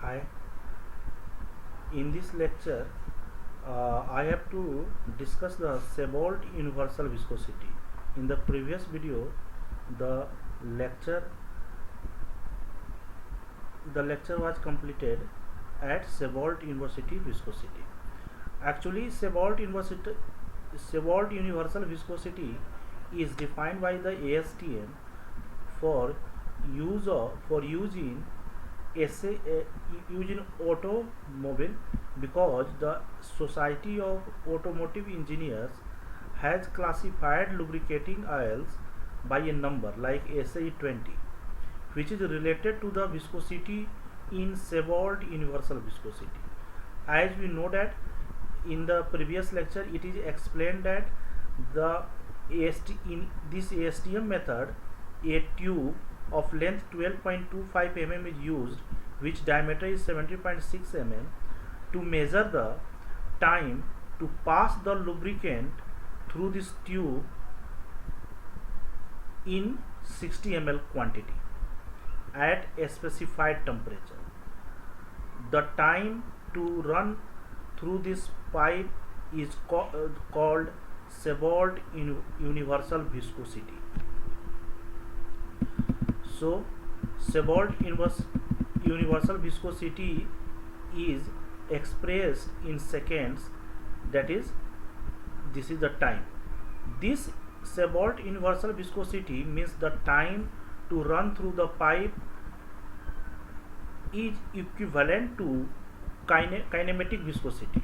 Hi. In this lecture, I have to discuss the Sebolt universal viscosity. In the previous video, the lecture the lecture was completed at Sebolt universal viscosity. Actually, Sebolt universal viscosity is defined by the ASTM for use in use in automobile, because the Society of Automotive Engineers has classified lubricating oils by a number like SAE 20, which is related to the viscosity in Sebolt universal viscosity. As we know that in the previous lecture it is explained that in this ASTM method, a tube of length 12.25 mm is used, which diameter is 70.6 mm, to measure the time to pass the lubricant through this tube in 60 ml quantity at a specified temperature. The time to run through this pipe is called Sebolt universal viscosity. So Sebolt universal viscosity is expressed in seconds, that is, this is the time. This Sebolt universal viscosity means the time to run through the pipe is equivalent to kinematic viscosity.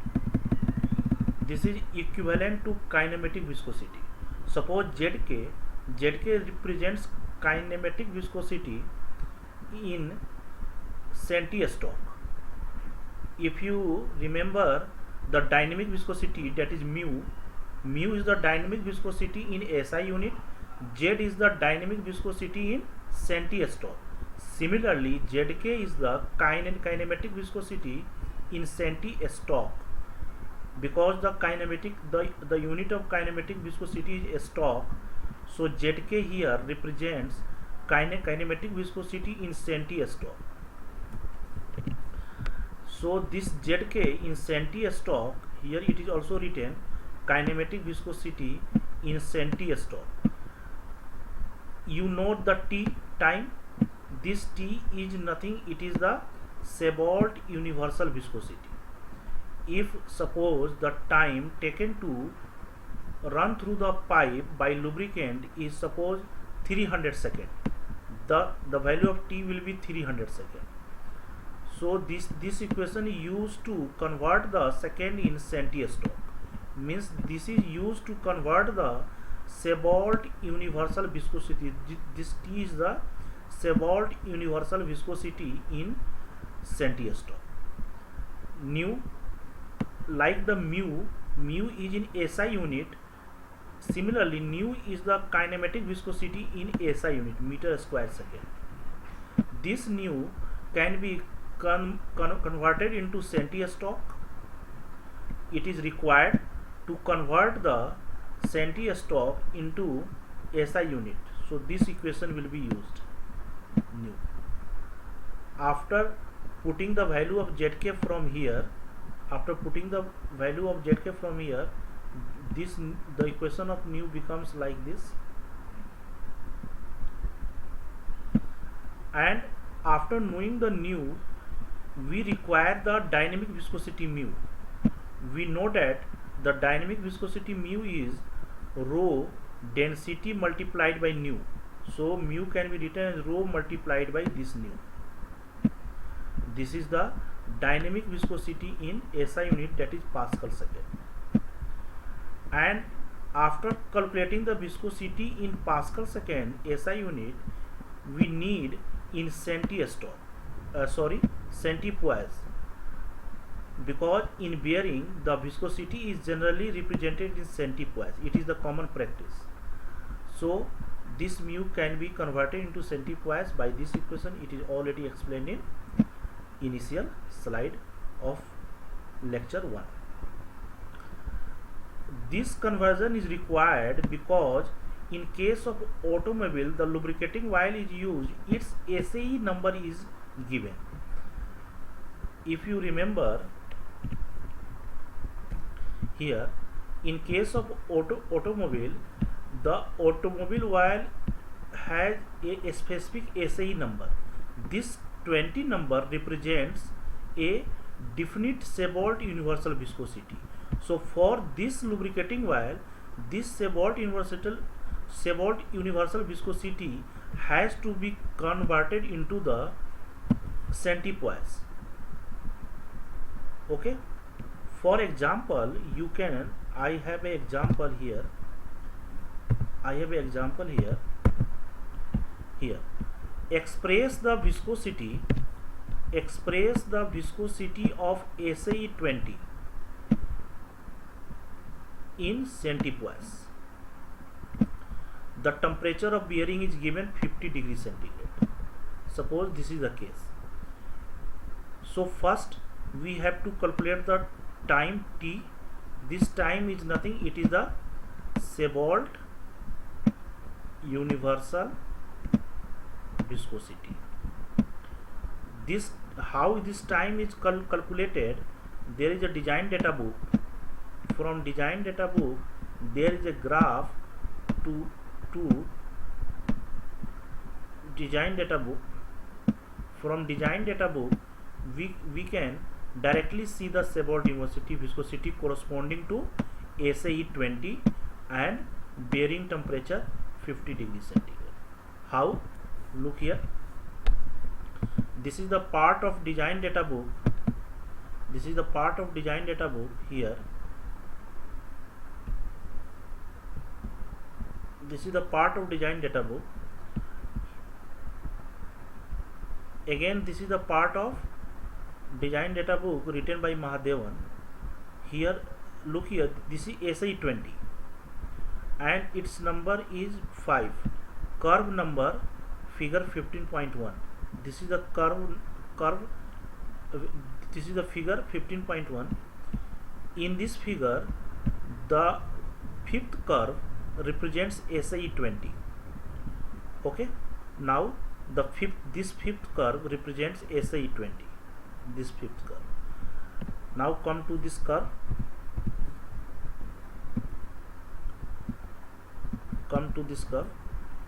This is equivalent to kinematic viscosity. Suppose ZK represents kinematic viscosity in centistock. If you remember the dynamic viscosity, that is mu is the dynamic viscosity in SI unit, Z is the dynamic viscosity in centistock. Similarly, ZK is the kinematic viscosity in centistock, because the unit of kinematic viscosity is stock. So ZK here represents kinematic viscosity in centistock. So this ZK in centistock, here it is also written kinematic viscosity in centistock. You note the T time. This T is nothing, it is the Sebolt universal viscosity. If suppose the time taken to run through the pipe by lubricant is suppose 300 seconds, the value of T will be 300 seconds. So this equation is used to convert the second in centistock, means this is used to convert the Sebolt universal viscosity. This T is the Sebolt universal viscosity in centistock. Nu, like the mu is in SI unit. Similarly, nu is the kinematic viscosity in SI unit, meter square second. This nu can be converted into centistock. It is required to convert the centistock into SI unit. So this equation will be used. Nu. After putting the value of ZK from here, the equation of nu becomes like this. And after knowing the nu, we require the dynamic viscosity mu. We know that the dynamic viscosity mu is rho density multiplied by nu. So mu can be written as rho multiplied by this nu. This is the dynamic viscosity in SI unit, that is Pascal second. And after calculating the viscosity in Pascal second SI unit, we need in centipoise, because in bearing the viscosity is generally represented in centipoise. It is the common practice. So this mu can be converted into centipoise by this equation. It is already explained in initial slide of lecture 1. This conversion is required because in case of automobile, the lubricating oil is used, its SAE number is given. if you remember here, in case of automobile, the automobile while has a specific SI number. This 20 number represents a definite Sebolt universal viscosity. So for this lubricating oil, this Sebolt universal viscosity has to be converted into the centipoise. Okay. For example, you can, I have an example here. Here, express the viscosity of SI20 in centipoise. The temperature of bearing is given 50 degrees centigrade. Suppose this is the case. So first we have to calculate the time T. This time is nothing, it is the Sebolt universal viscosity. This, how this time is calculated, there is a design data book. From design data book there is a graph to design data book. From design data book we can directly see the Sebolt universal viscosity corresponding to SI20 and bearing temperature 50 degrees centigrade. How? Look here. This is the part of design data book. Here. This is the part of design data book. Again, this is the part of design data book written by Mahadevan. Here, look here. This is SI20 and its number is 5. Curve number figure 15.1. This is the curve. This is the figure 15.1. In this figure, the fifth curve represents SI20. Okay. Now this fifth curve represents SI20. This fifth curve. Now come to this curve.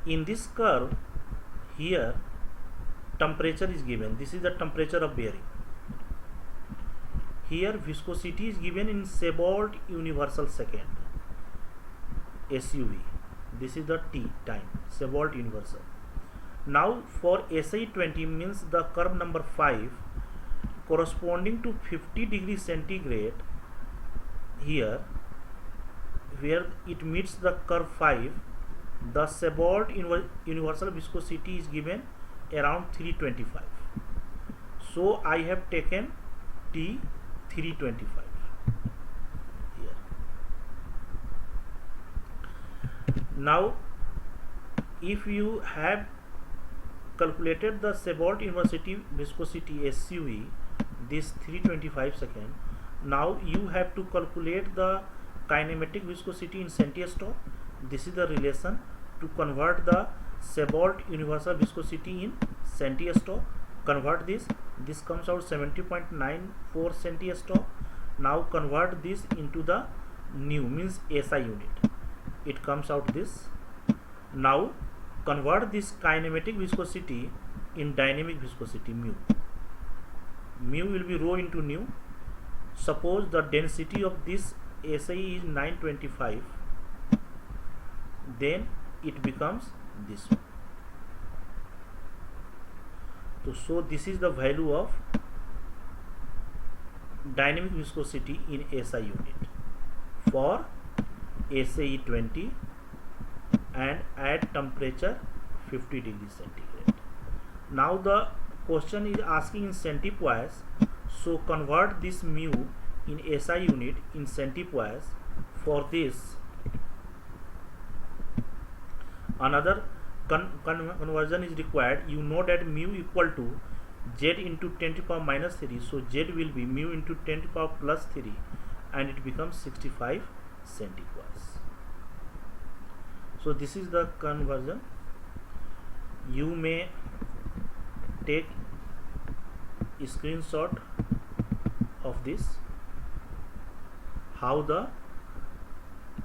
In this curve, here temperature is given. This is the temperature of bearing. Here viscosity is given in Sebolt universal second, SUV. This is the T time, Sebolt universal. Now for SI20 means the curve number 5 corresponding to 50 degrees centigrade, here where it meets the curve 5, the Sebolt universal viscosity is given around 325. So I have taken T 325 here. Now if you have calculated the Sebolt universal viscosity SUV, this 325 second, now you have to calculate the kinematic viscosity in centistoke. This is the relation to convert the Sebolt universal viscosity in centistoke. Convert this comes out 70.94 centistoke. Now convert this into the nu, means SI unit. It comes out this. Now convert this kinematic viscosity in dynamic viscosity, mu. Mu will be rho into nu. Suppose the density of this SI is 925, then it becomes this one. So this is the value of dynamic viscosity in SI unit for SI20 and at temperature 50 degrees centigrade. Now the question is asking in centipoise, so convert this mu in SI unit in centipoise. For this, another conversion is required. You know that mu equal to z into 10 to the power minus 3, so z will be mu into 10 to the power plus 3 and it becomes 65 centipoise. So this is the conversion. You may take a screenshot of this, how the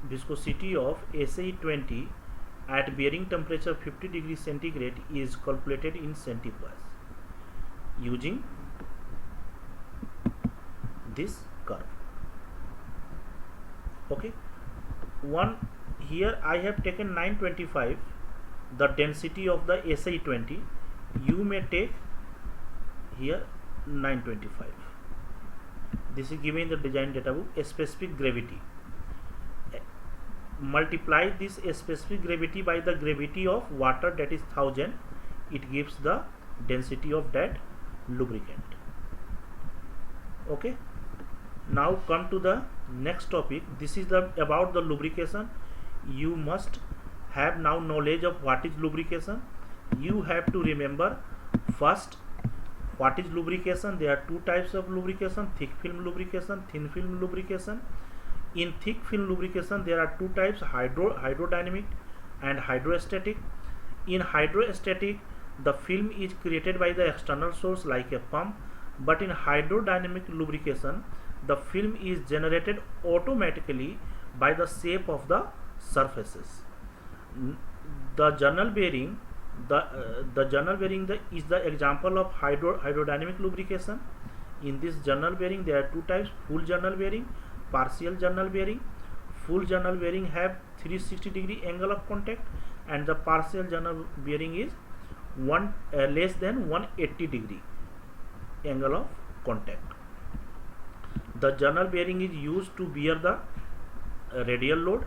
viscosity of SAE20 at bearing temperature 50 degrees centigrade is calculated in centipoise using this curve. Okay, one here I have taken 925, the density of the SAE20. You may take here 925. This is given in the design data book. A specific gravity, multiply this specific gravity by the gravity of water, that is 1000. It gives the density of that lubricant. Okay, now come to the next topic. This is the about the lubrication. You must have now knowledge of what is lubrication. You have to remember first what is lubrication. There are two types of lubrication: thick film lubrication, thin film lubrication. In thick film lubrication there are two types: hydrodynamic and hydrostatic. In hydrostatic, the film is created by the external source like a pump, but in hydrodynamic lubrication the film is generated automatically by the shape of the surfaces. The journal bearing, is the example of hydrodynamic lubrication. In this journal bearing there are two types: full journal bearing, partial journal bearing. Full journal bearing have 360 degree angle of contact, and the partial journal bearing is less than 180 degree angle of contact. The journal bearing is used to bear the radial load.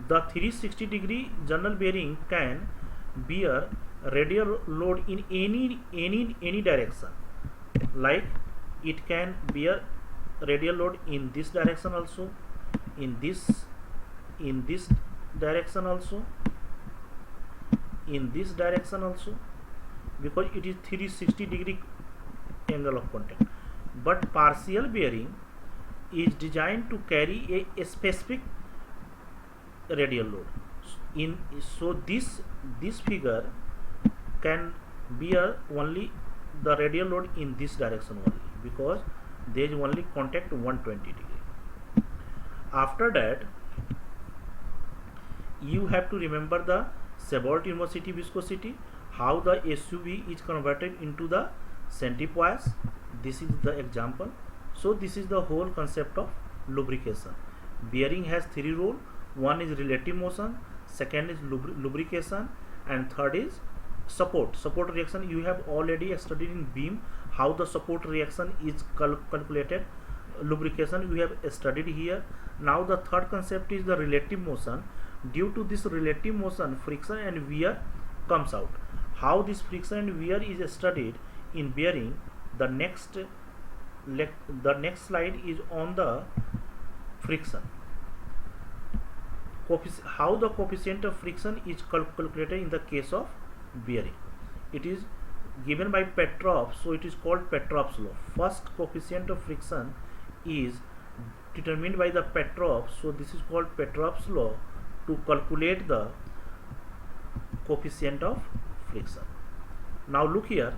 The 360 degree journal bearing can bear radial load in any direction. Like it can bear radial load in this direction also, in this direction also, in this direction also, because it is 360 degree angle of contact. But partial bearing is designed to carry a specific radial load. So this figure can bear only the radial load in this direction only, because there is only contact 120 degree. After that, you have to remember the Sebald University viscosity, how the SUV is converted into the centipoise. This is the example. So this is the whole concept of lubrication. Bearing has three roles. One is relative motion, second is lubrication, and third is support reaction. You have already studied in beam how the support reaction is calculated. Lubrication we have studied here. Now the third concept is the relative motion. Due to this relative motion, friction and wear comes out. How this friction and wear is studied in bearing. The next slide is on the friction. How the coefficient of friction is calculated in the case of bearing. It is given by Petrov, so it is called Petrov's law. First coefficient of friction is determined by the Petrov, so this is called Petrov's law to calculate the coefficient of friction. Now look here,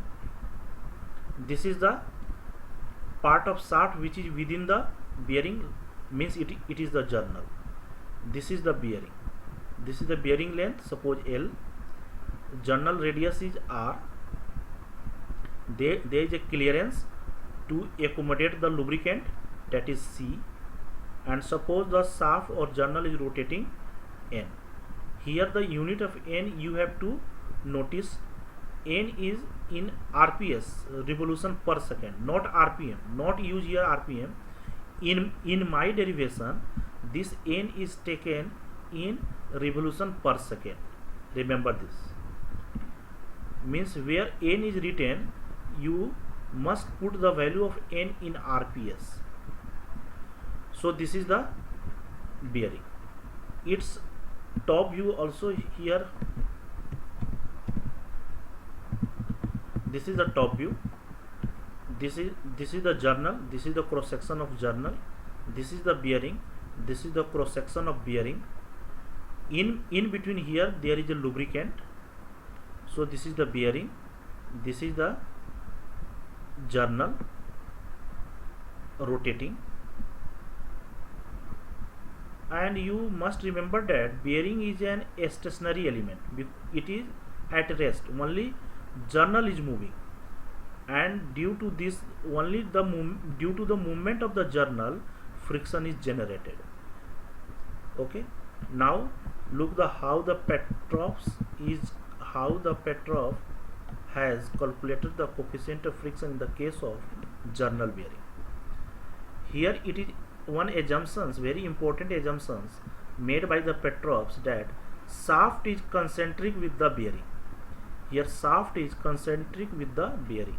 this is the part of shaft which is within the bearing, means it is the journal. This is the bearing. This is the bearing length, suppose L. Journal radius is R. There is a clearance to accommodate the lubricant, that is C. And suppose the shaft or journal is rotating N. Here the unit of N you have to notice. N is in RPS, revolution per second, not RPM. Not use here RPM. In my derivation, this N is taken in revolution per second. Remember this. Means where N is written, you must put the value of N in RPS. So this is the bearing. Its top view also here. This is the top view. This is the journal. This is the cross section of journal. This is the bearing. This is the cross section of bearing. In between here there is a lubricant. So this is the bearing. This is the journal. rotating. And you must remember that bearing is an stationary element. It is at rest. Only journal is moving, and due to this, only due to the movement of the journal, friction is generated. Okay. Now look how the Petrov has calculated the coefficient of friction in the case of journal bearing. Here it is one assumptions, very important assumptions made by the Petrovs, that shaft is concentric with the bearing. Here shaft is concentric with the bearing.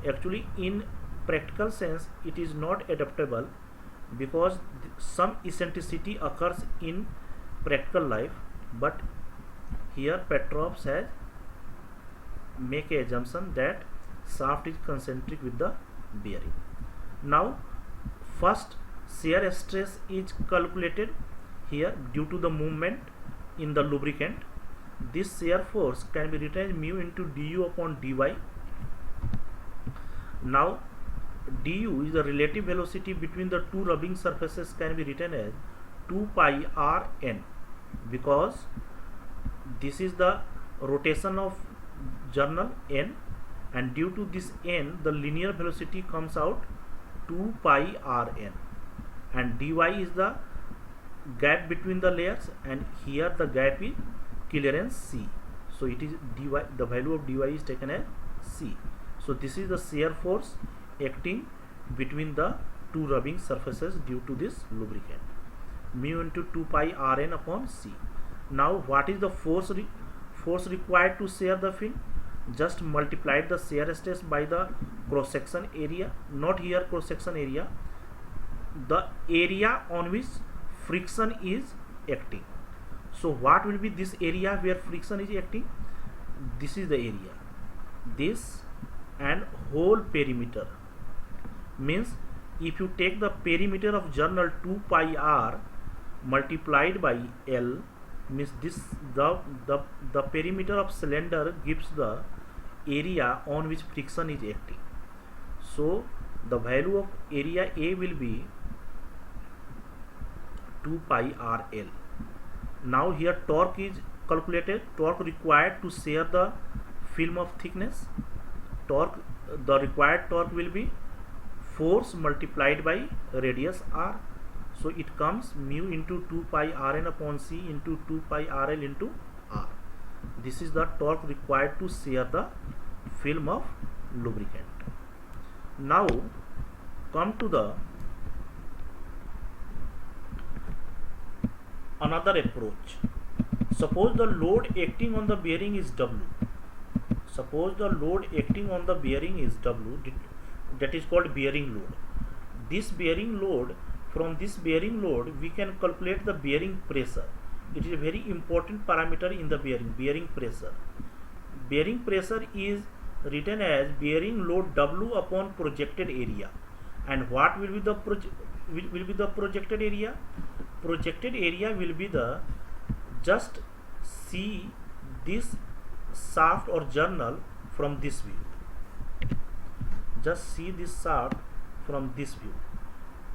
Actually, in practical sense, it is not adaptable because some eccentricity occurs in practical life, but here Petrovs has make a assumption that shaft is concentric with the bearing. Now first shear stress is calculated here due to the movement in the lubricant. This shear force can be written as mu into du upon dy. Now du is the relative velocity between the two rubbing surfaces, can be written as 2 pi r n, because this is the rotation of journal n, and due to this n the linear velocity comes out 2 pi r n, and dy is the gap between the layers, and here the gap is clearance c. So it is dy, the value of dy is taken as c. So this is the shear force acting between the two rubbing surfaces due to this lubricant, mu into 2 pi r n upon c. Now what is the force required to shear the film? Just multiply the shear stress by the cross section area, not here cross section area, the area on which friction is acting. So what will be this area where friction is acting? This is the area, this and whole perimeter. Means if you take the perimeter of journal 2 pi r multiplied by L, means this the perimeter of cylinder gives the area on which friction is acting. So the value of area A will be 2 pi r L. Now here torque is calculated, torque required to shear the film of thickness. The required torque will be force multiplied by radius r. So it comes mu into 2 pi r n upon c into 2 pi r l into r. This is the torque required to shear the film of lubricant. Now come to the another approach. Suppose the load acting on the bearing is W. Suppose the load acting on the bearing is W, that is called bearing load. This bearing load, from this bearing load we can calculate the bearing pressure. It is a very important parameter in the bearing pressure. Bearing pressure is written as bearing load W upon projected area. And what will be the projected area? Projected area will be the, just see this shaft or journal from this view. Just see this shaft from this view.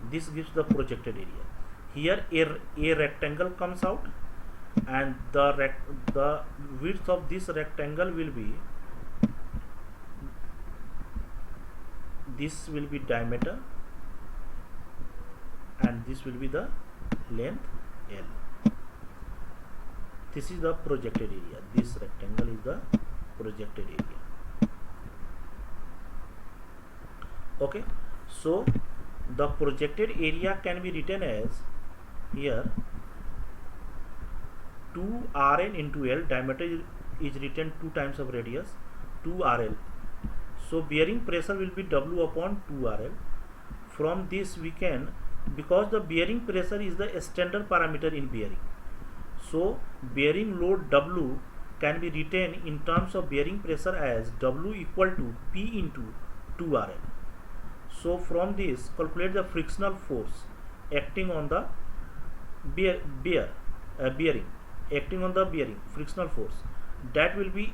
This gives the projected area. Here a rectangle comes out, and the width of this rectangle will be, this will be diameter, and this will be the length L. This is the projected area. This rectangle is the projected area. Okay, so the projected area can be written as, here 2 Rn into L, diameter is written 2 times of radius, 2 RL. So bearing pressure will be W upon 2 RL. From this we can, because the bearing pressure is the standard parameter in bearing, so bearing load W can be written in terms of bearing pressure as W equal to P into 2 RL. So from this calculate the frictional force acting on the bearing, acting on the bearing, frictional force. That will be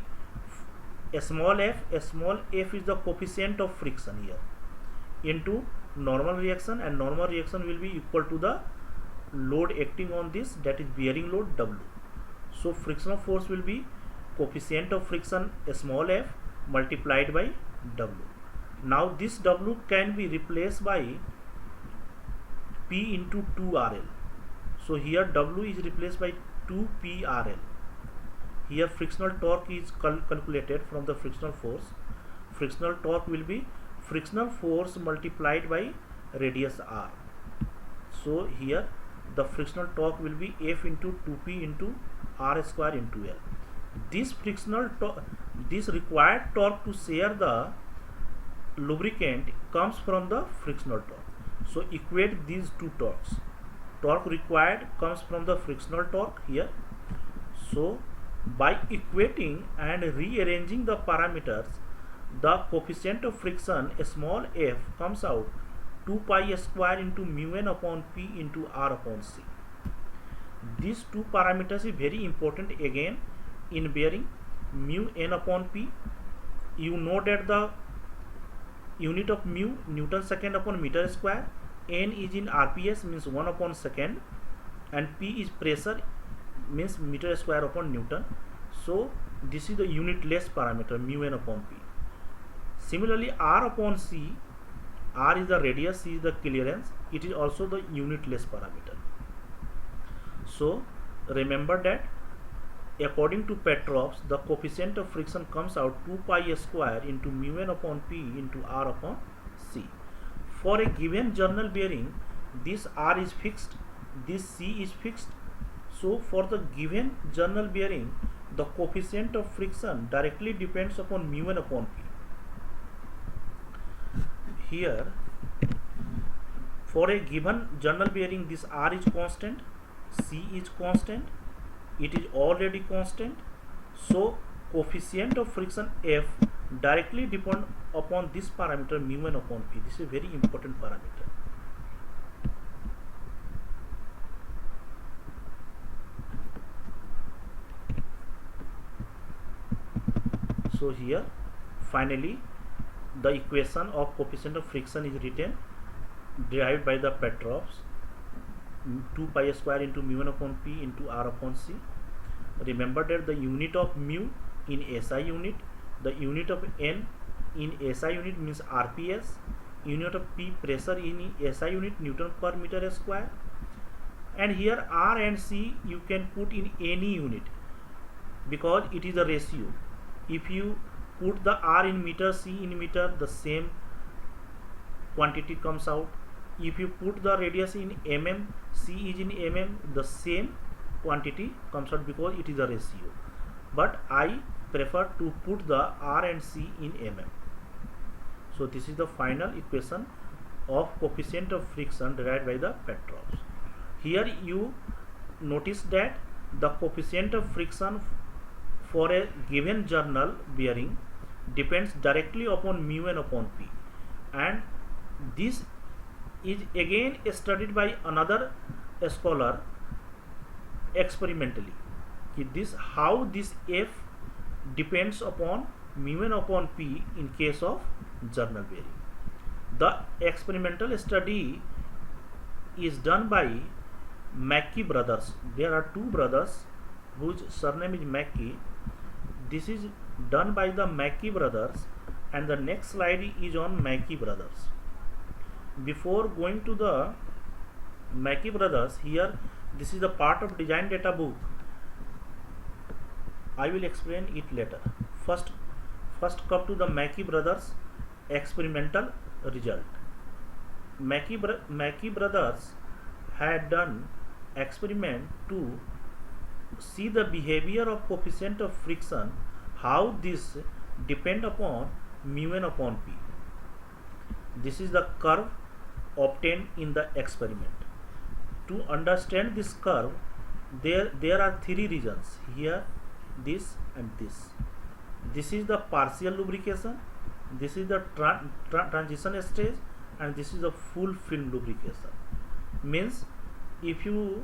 a small f. A small f is the coefficient of friction here. into normal reaction, and normal reaction will be equal to the load acting on this, that is bearing load W. So frictional force will be coefficient of friction small f multiplied by W. Now this W can be replaced by P into 2RL. So here W is replaced by 2PRL. Here frictional torque is calculated from the frictional force. Frictional torque will be frictional force multiplied by radius R. So here the frictional torque will be F into 2P into R square into L. This frictional torque, this required torque to share the lubricant comes from the frictional torque. So equate these two torques. Torque required comes from the frictional torque here. So by equating and rearranging the parameters, the coefficient of friction small f comes out 2 pi square into mu n upon P into R upon C. These two parameters is very important again in bearing. Mu n upon P, you know that the unit of mu Newton second upon meter square, n is in RPS means 1 upon second, and P is pressure means meter square upon Newton. So this is the unitless parameter mu n upon P. Similarly R upon C, R is the radius, C is the clearance, it is also the unitless parameter. So remember that according to Petrov's, the coefficient of friction comes out 2 pi square into mu n upon P into R upon C. For a given journal bearing, this R is fixed, this C is fixed. So for the given journal bearing, the coefficient of friction directly depends upon mu n upon P. Here, for a given journal bearing, this R is constant, C is constant, it is already constant. So coefficient of friction F directly depend upon this parameter mu n upon P. This is a very important parameter. So here finally the equation of coefficient of friction is written, derived by the Petrov's, 2 pi square into mu n upon P into R upon C. Remember that the unit of mu in SI unit, the unit of N in SI unit means RPS, unit of P pressure in SI unit Newton per meter square, and here R and C you can put in any unit because it is a ratio. If you put the R in meter, C in meter, the same quantity comes out. If you put the radius in mm, C is in mm, the same quantity comes out because it is a ratio. But I prefer to put the R and C in mm. So this is the final equation of coefficient of friction derived by the Petrov's. Here you notice that the coefficient of friction for a given journal bearing depends directly upon mu n upon P, and this is again studied by another scholar experimentally. This how this F depends upon mu n upon P in case of journal bearing. The experimental study is done by Mackey brothers. There are two brothers whose surname is Mackey. This is done by the Mackey brothers, and the next slide is on Mackey brothers. Before going to the Mackey brothers, here this is the part of design data book. I will explain it later. First come to the Mackey brothers experimental result. Mackey brothers had done experiment to see the behavior of coefficient of friction, how this depend upon mu n upon P. This is the curve obtained in the experiment. To understand this curve, there are three regions here, this and this. This is the partial lubrication, this is the transition stage, and this is the full film lubrication. Means if you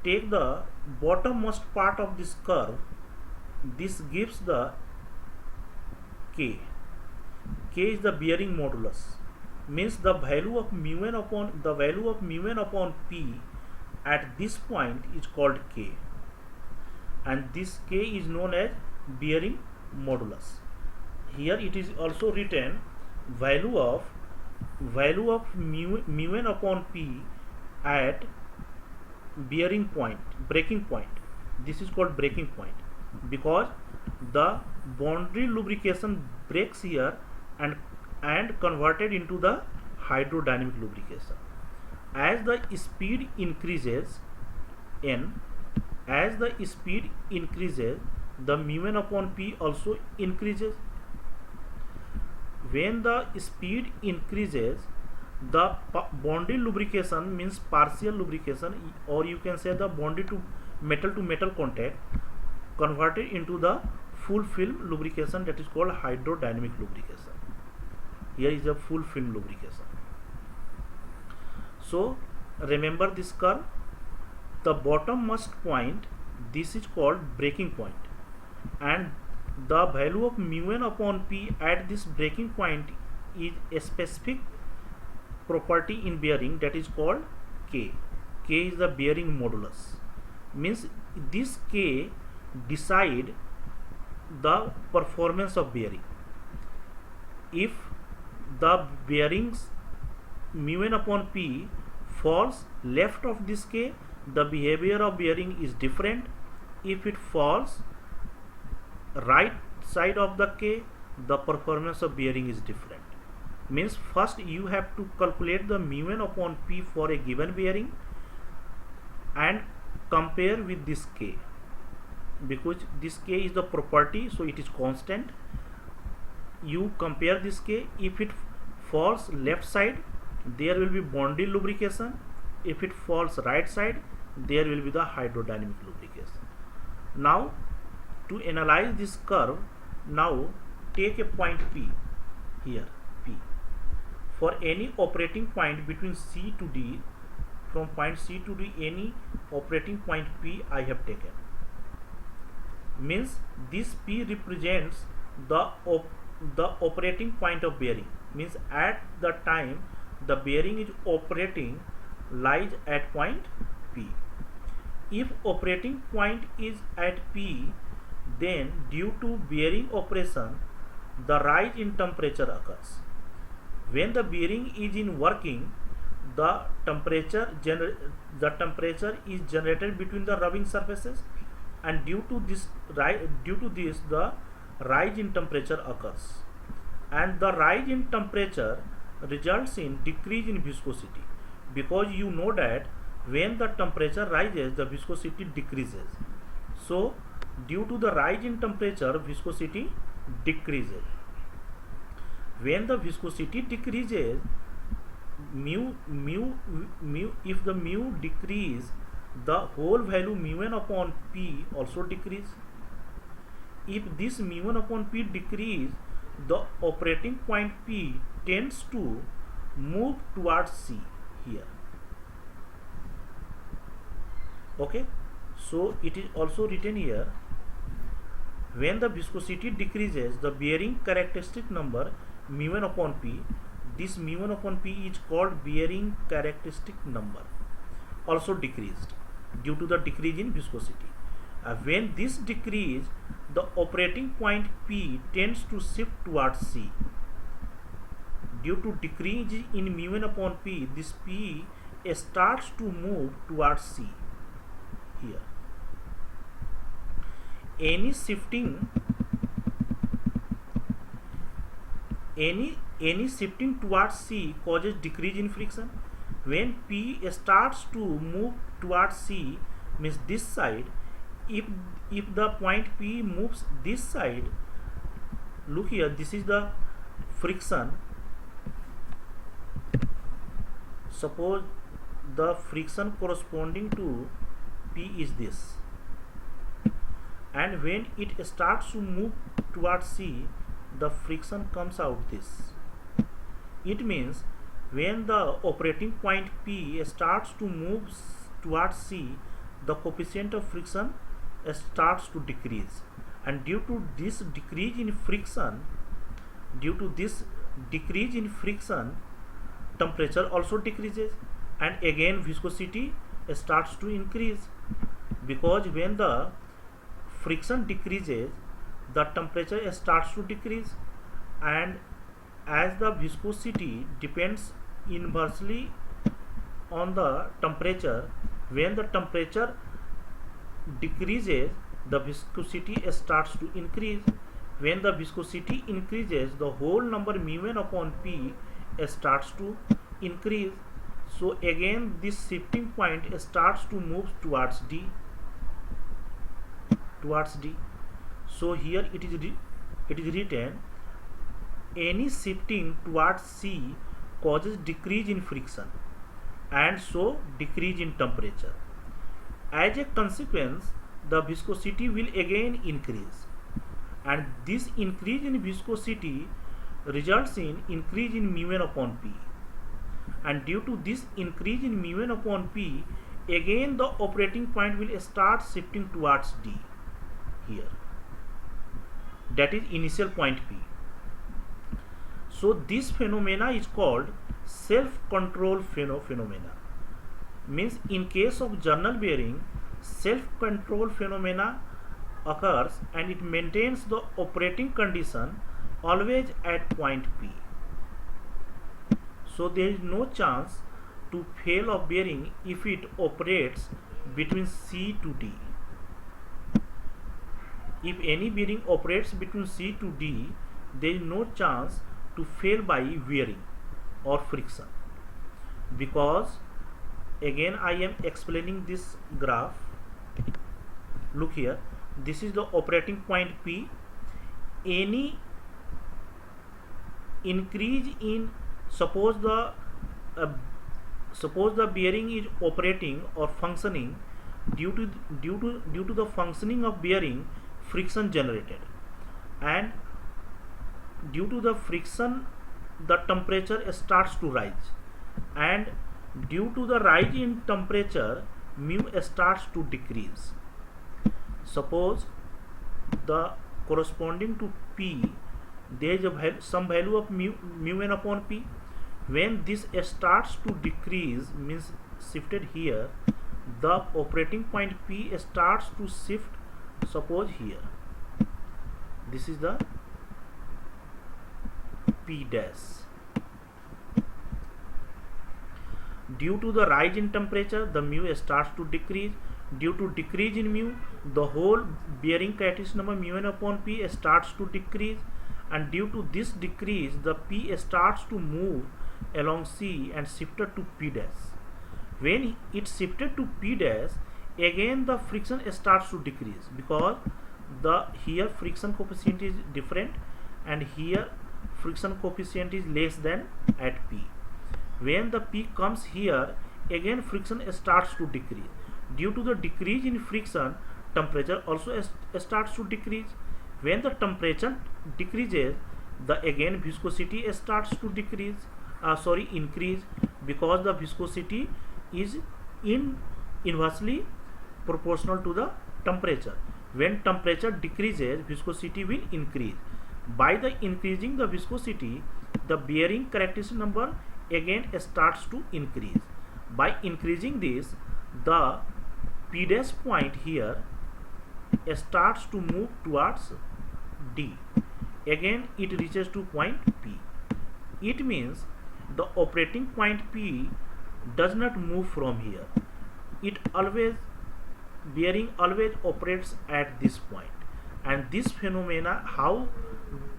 take the bottommost part of this curve, this gives the K. K is the bearing modulus, means the value of mu n upon p at this point is called k, and this k is known as bearing modulus. Here it is also written value of mu n upon p at bearing point, breaking point. This is called breaking point because the boundary lubrication breaks here and converted into the hydrodynamic lubrication. As the speed increases the mu n upon p also increases. When the speed increases, the bonded lubrication means partial lubrication, or you can say the bonded to metal contact converted into the full film lubrication, that is called hydrodynamic lubrication. Here is a full film lubrication. So remember this curve, the bottommost point, this is called breaking point, and the value of mu n upon p at this breaking point is a specific property in bearing, that is called k. K is the bearing modulus, means this k decide the performance of bearing. If the bearings mu n upon p falls left of this k, the behavior of bearing is different. If it falls right side of the k, the performance of bearing is different. Means first you have to calculate the mu n upon p for a given bearing and compare with this k, because this k is the property, so it is constant. You compare this k. If it falls left side, there will be bonded lubrication. If it falls right side, there will be the hydrodynamic lubrication. Now to analyze this curve, now take a point P here, P. For any operating point between C to D, from point C to D, any operating point P I have taken. Means this P represents the operating point of bearing. Means at the time the bearing is operating lies at point P. If operating point is at P, then due to bearing operation, the rise in temperature occurs. When the bearing is in working, the temperature is generated between the rubbing surfaces, and due to this the rise in temperature occurs, and the rise in temperature results in decrease in viscosity, because you know that when the temperature rises, the viscosity decreases. So due to the rise in temperature, viscosity decreases. When the viscosity decreases, if the mu decrease, the whole value mu n upon p also decrease. If this mu n upon p decrease, the operating point P tends to move towards C here. Okay, so it is also written here, when the viscosity decreases, the bearing characteristic number mu n upon p, this mu n upon p is called bearing characteristic number, also decreased due to the decrease in viscosity. When this decrease, the operating point P tends to shift towards C. Due to decrease in mu n upon p, this P starts to move towards C here. Any shifting towards C causes decrease in friction. When P starts to move towards C, means this side, if the point P moves this side, look here, this is the friction. Suppose the friction corresponding to P is this, and when it starts to move towards C, the friction comes out this. It means when the operating point P starts to move towards C, the coefficient of friction starts to decrease, and due to this decrease in friction, temperature also decreases, and again viscosity starts to increase, because when the friction decreases the temperature starts to decrease, and as the viscosity depends inversely on the temperature, when the temperature decreases the viscosity starts to increase. When the viscosity increases, the whole number mu(n) upon p starts to increase. So again this shifting point starts to move towards D. So here it is written, any shifting towards C causes decrease in friction and so decrease in temperature. As a consequence, the viscosity will again increase, and this increase in viscosity results in increase in mu(n) upon p, and due to this increase in mu(n) upon p, again the operating point will start shifting towards D here, that is initial point P. So this phenomena is called self-control phenomena. Means in case of journal bearing, self-control phenomena occurs and it maintains the operating condition always at point P. So there is no chance to fail of bearing if it operates between C to D. If any bearing operates between C to D, there is no chance to fail by wearing or friction, because again I am explaining this graph. Look here, this is the operating point P. Any increase in, suppose the bearing is operating or functioning, due to the functioning of bearing, friction generated, and due to the friction the temperature starts to rise, and due to the rise in temperature mu starts to decrease. Suppose the corresponding to P there is some value of mu(n) upon P. When this starts to decrease, means shifted here, the operating point P starts to shift. Suppose here, this is the P dash. Due to the rise in temperature, the mu starts to decrease. Due to decrease in mu, the whole bearing characteristic number mu(n) upon P starts to decrease, and due to this decrease, the P starts to move along C and shifted to P dash. When it shifted to P dash, again the friction starts to decrease, because the here friction coefficient is different and here friction coefficient is less than at P. When the P comes here, again friction starts to decrease. Due to the decrease in friction, temperature also starts to decrease. When the temperature decreases, the again viscosity starts to increase, because the viscosity is inversely proportional to the temperature. When temperature decreases, viscosity will increase. By the increasing the viscosity, the bearing characteristic number again starts to increase. By increasing this, the P dash point here starts to move towards D. Again it reaches to point P. It means the operating point P does not move from here. Bearing always operates at this point, and this phenomena, how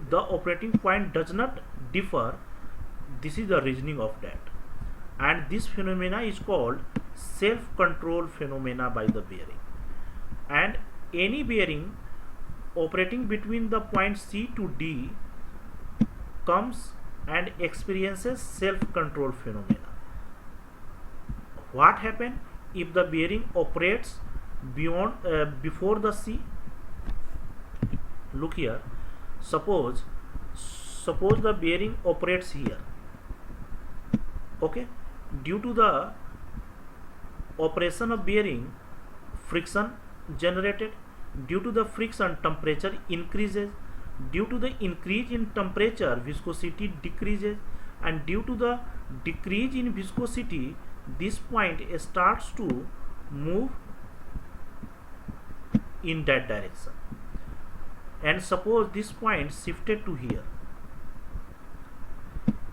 the operating point does not differ, this is the reasoning of that, and this phenomena is called self-control phenomena by the bearing. And any bearing operating between the point C to D comes and experiences self-control phenomena. What happens if the bearing operates before the C? Look here, suppose the bearing operates here. Okay, due to the operation of bearing, friction generated. Due to the friction, temperature increases. Due to the increase in temperature, viscosity decreases, and due to the decrease in viscosity, this point starts to move in that direction. And suppose this point shifted to here.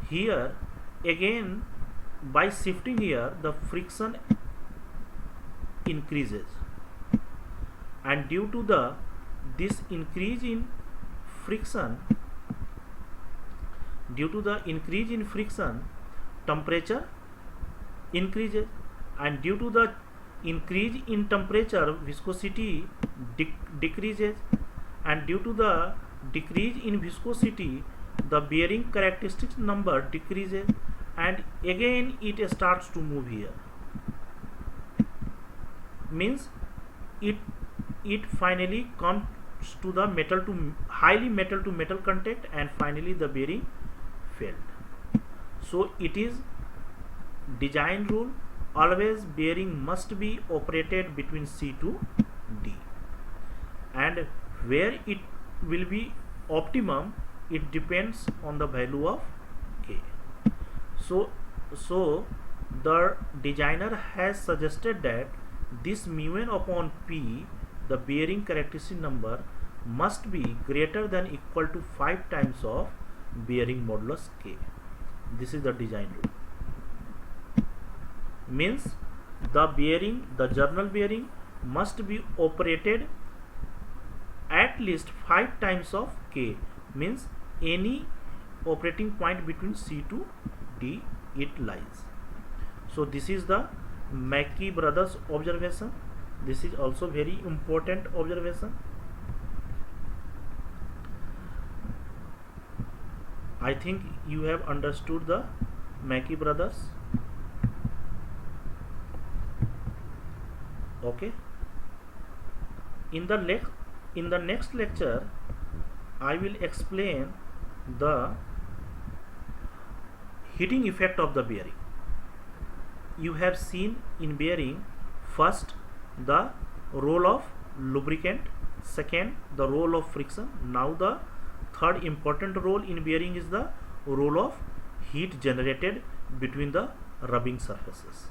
Here again, by shifting here, the friction increases, and due to this increase in friction, temperature increases, and due to the increase in temperature, viscosity decreases, and due to the decrease in viscosity, the bearing characteristics number decreases, and again it starts to move here. Means it finally comes to the highly metal to metal contact, and finally the bearing failed. So it is design rule, always bearing must be operated between C to D, and where it will be optimum, it depends on the value of K. So the designer has suggested that this mu n upon P, the bearing characteristic number, must be greater than equal to 5 times of bearing modulus K. This is the design rule. Means the journal bearing must be operated at least 5 times of K, means any operating point between C to D it lies. So this is the Mackey brothers observation. This is also very important observation. I think you have understood the Mackey brothers. Okay. In the next lecture, I will explain the heating effect of the bearing. You have seen in bearing, first the role of lubricant, second the role of friction. Now the third important role in bearing is the role of heat generated between the rubbing surfaces.